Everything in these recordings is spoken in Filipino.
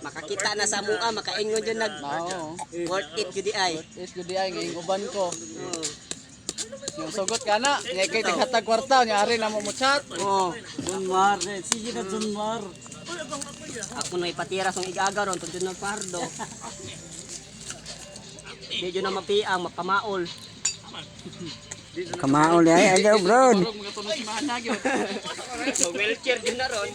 Makakita na sa mua, makaingon dyan nag worth it yun di ay. Is gudi ay ngayong uban ko. Yung sugot ka na, ngay kay tighatag kwarta, nyari na mo chat. Oo. Dunmar, sige na Dunmar. Ako na ipatira sa igaga ron, tundun ng pardo. Medyo na mapiang, mapamaol. Kamaol ay ayaw bro. Mga tunog si Mana gyud. So wheelchair din na ron.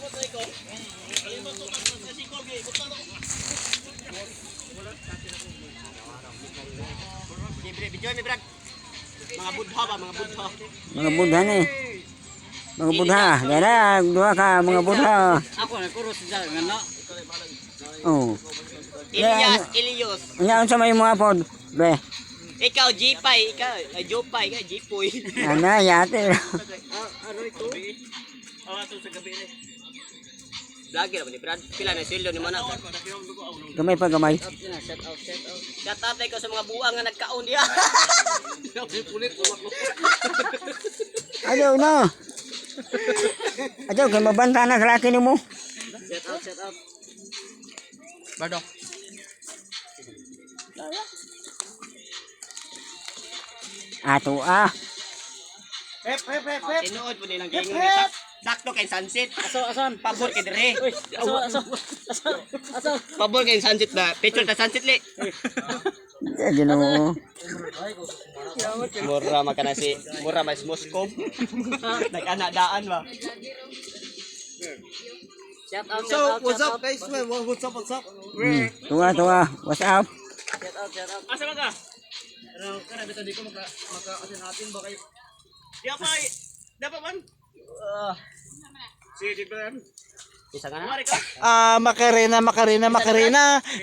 Video mi brad. Mga budha ba, mga budha. Mga budha ni. Mga budha. Dara dua ka mga budha. Ako na kuro sa ngano. Oh. Elias. Nya unsa may mga pod? Be. Ikaw Jipay, ikaw Jopay, ikaw Jipoy. Ana yate. Aroy ko. Ato sa gabi ni. Vlogger ba ni Brad? Pila na silyo ni mana? Gamay pa gamay. Shout out. Shout out ko sa mga buang nga nagkaon diha. Ayaw na. Ayaw kay mabanta na sa laki nimo. Shout out. Bardo. Ato ah. Tinuod po nilang gingon sakto kay sunset. Asan? Pabor kay dire. Asan? Pabor kay sunset ba? Picture ta sunset li. Ginoo. Mura makana si mura mas Moscow. Nag-ana daan ba? Shout out. So, what's up guys? What's up? Tuwa. What's up? Shout out. Asa ka? Kana bitaw di ko maka-asin natin ba kay dapat man? Sige ba? Isa nga na. Macarena.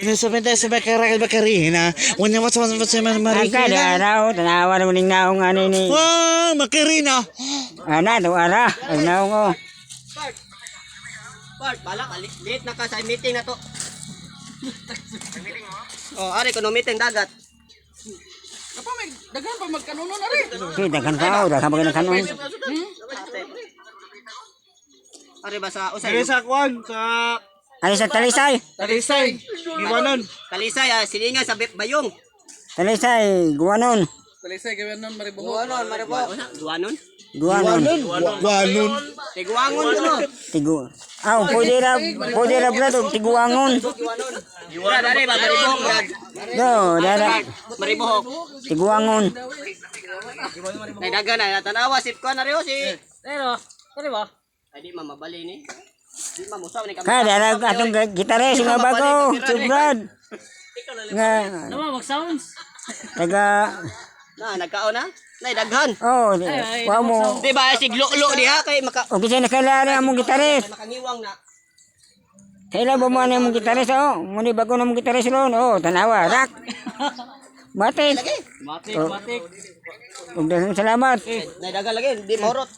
Inusuminta sa Macarena. Unya mo sa Ay ka daw tanawa na ning naong ani ni. Ah, Macarena. Ana tuwa ra. Ay naong ko. Bart, balak late na ka sa meeting na to. Oh, ari ko no meeting dagat. Apa may daghan pa magkanunon ari. Kita kan kau dah sampai kan kanon. Ari ba sa usay? Sa kwan sa Ay sa talisay. Talisay. Giwanon. Talisay silinga sa bayong. Talisay guwanon. Talisay gawin nun maribuho. Duanon. Guwanon. Wanon. Tiguangon ko no. Tigu. Aw pwede ra brado tiguangon. Brad, ari ba maribohok brad? Do dara Maribohok. tiguangon. Nay dagan na tanawa sip ko na ryo si. Pero ba? Ay di mamabali ni. Di mamusaw ni Ka kamera. dara atong gitares nga bago. Subrad. Nga Nama mag-sounds. taga Na nagkaon na. Nay daghan. oh wa mo. Di ba si glo diha kay maka O kasi nakalari among gitares. makangiwang na. Kailan ba mo na mong gitares oh? Muni bago na mong gitares ron. Oh, tanawa rak. Batik. Matik. Ug daghang salamat. Nay dagan lagi di mahurot.